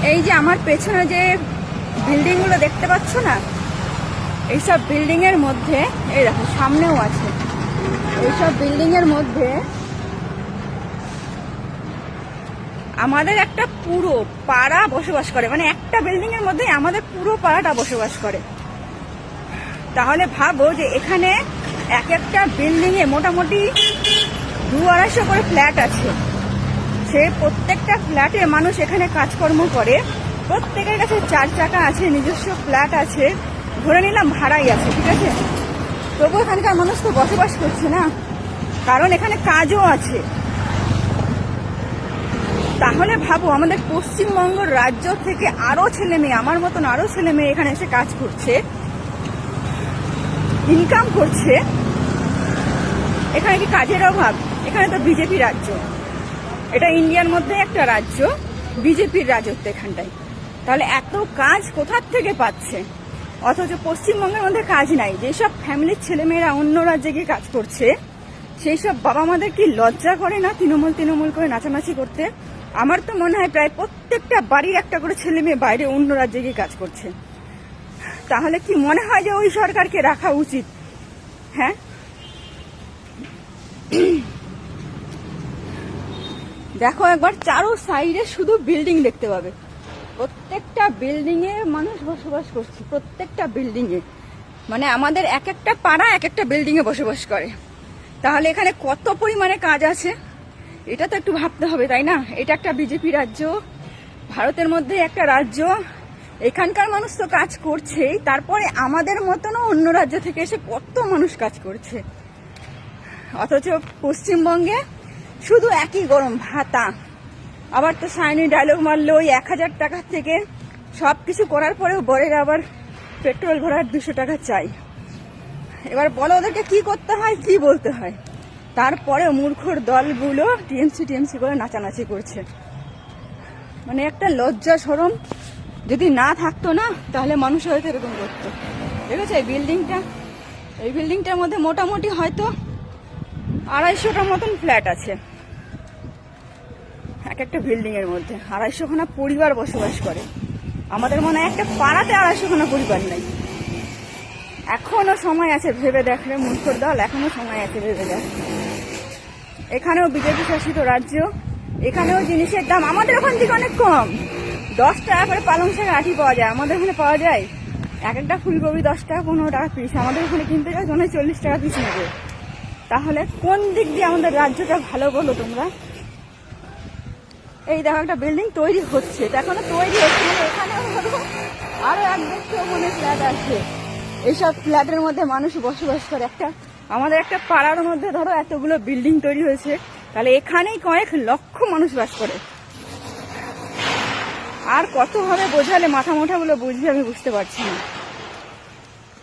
এই যে আমার পেছনে যে বিল্ডিং গুলো দেখতে পাচ্ছ না, এইসব বিল্ডিং এর মধ্যে এই দেখো সামনেও আছে, এইসব বিল্ডিং এর মধ্যে আমাদের একটা পুরো পাড়া বসবাস করে। মানে একটা বিল্ডিং এর মধ্যে আমাদের পুরো পাড়াটা বসবাস করে। তাহলে ভাবো যে এখানে এক একটা বিল্ডিং এ মোটামুটি 200-250 করে ফ্ল্যাট আছে। সে প্রত্যেকটা ফ্ল্যাটে মানুষ এখানে কাজকর্ম করে, প্রত্যেকের কাছে 4 চাকা আছে, নিজস্ব ফ্ল্যাট আছে, ধরে নিলাম ভাড়াই আছে, ঠিক আছে। তবু এখানকার মানুষ তো বসবাস করছে না, কারণ এখানে কাজও আছে। তাহলে ভাবো আমাদের পশ্চিমবঙ্গ রাজ্য থেকে আরো ছেলে মেয়ে, আমার মতন আরো ছেলে মেয়ে এখানে এসে কাজ করছে, ইনকাম করছে। এখানে কি কাজের অভাব? এখানে তো বিজেপি রাজ্য, এটা ইন্ডিয়ার মধ্যে একটা রাজ্য, বিজেপির রাজত্ব এখানটায়। তাহলে এত কাজ কোথার থেকে পাচ্ছে? অথচ পশ্চিমবঙ্গের মধ্যে কাজ নাই। যেসব ফ্যামিলির ছেলেমেয়েরা অন্য রাজ্যে গিয়ে কাজ করছে, সেই সব বাবা মাদের কি লজ্জা করে না তৃণমূল করে নাচানাচি করতে? আমার তো মনে হয় প্রায় প্রত্যেকটা বাড়ির একটা করে ছেলে মেয়ে বাইরে অন্য রাজ্যে গিয়ে কাজ করছে। তাহলে কি মনে হয় যে ওই সরকারকে রাখা উচিত? হ্যাঁ, দেখো একবার চারো সাইডে শুধু বিল্ডিং দেখতে পাবে, প্রত্যেকটা বিল্ডিং এ মানুষ বসবাস করছে, প্রত্যেকটা বিল্ডিং এ। মানে আমাদের এক একটা পাড়া এক একটা বিল্ডিং এ বসবাস করে। তাহলে এখানে কত পরিমাণে কাজ আছে এটা তো একটু ভাবতে হবে, তাই না? এটা একটা বিজেপি রাজ্য, ভারতের মধ্যে একটা রাজ্য, এখানকার মানুষ তো কাজ করছেই, তারপরে আমাদের মতনও অন্য রাজ্য থেকে এসে কত মানুষ কাজ করছে। অথচ পশ্চিমবঙ্গে শুধু একই গরম ভাতা। আবার তো সাইনি ডায়লগ মারলো ওই 1000 টাকা থেকে সবকিছু করার পরেও বরের আবার পেট্রোল ভরার 200 টাকা চাই। এবার বলো ওদেরকে কি করতে হয়, কি বলতে হয়? তারপরে মূর্খর দলগুলো টিএমসি করে নাচানাচি করছে। মানে একটা লজ্জা শরম যদি না থাকতো না, তাহলে মানুষ হয়তো এরকম করতো। দেখেছো এই বিল্ডিংটার মধ্যে মোটামুটি হয়তো 250টার মতন ফ্ল্যাট আছে। এক একটা বিল্ডিং এর মধ্যে 250খানা পরিবার বসবাস করে। আমাদের মনে হয় একটা পাড়াতে 250খানা পরিবার নাই। এখনো সময় আছে, ভেবে দেখ রে মূর্খর দল, এখনো সময় আছে, ভেবে দেখ। এখানেও বিজেপি শাসিত রাজ্য, এখানেও জিনিসের দাম আমাদের ওখান থেকে অনেক কম। 10 টাকা করে পালং শাকের আঁটি পাওয়া যায়, আমাদের ওখানে পাওয়া যায় এক একটা ফুলকপি 10 টাকা 15 টাকা পিস। আমাদের ওখানে কিনতে যাও জন্য 40 টাকা পিস নেবে। তাহলে কোন দিক দিয়ে আমাদের রাজ্যটা ভালো বলো তোমরা? এই দেখো একটা বিল্ডিং তৈরি হচ্ছে, এখনো তৈরি হচ্ছে, মানে এখানে আরো 1-200 মনে ফ্ল্যাট আছে। এইসব ফ্ল্যাটের মধ্যে মানুষ বসবাস করে। আমাদের একটা পাড়ার মধ্যে ধরো এতগুলো বিল্ডিং তৈরি হয়েছে, তাহলে এখানেই কয়েক লক্ষ মানুষ বাস করে। আর কত ভাবে বোঝালে মাথা মোটাগুলো বুঝবে আমি বুঝতে পারছি না।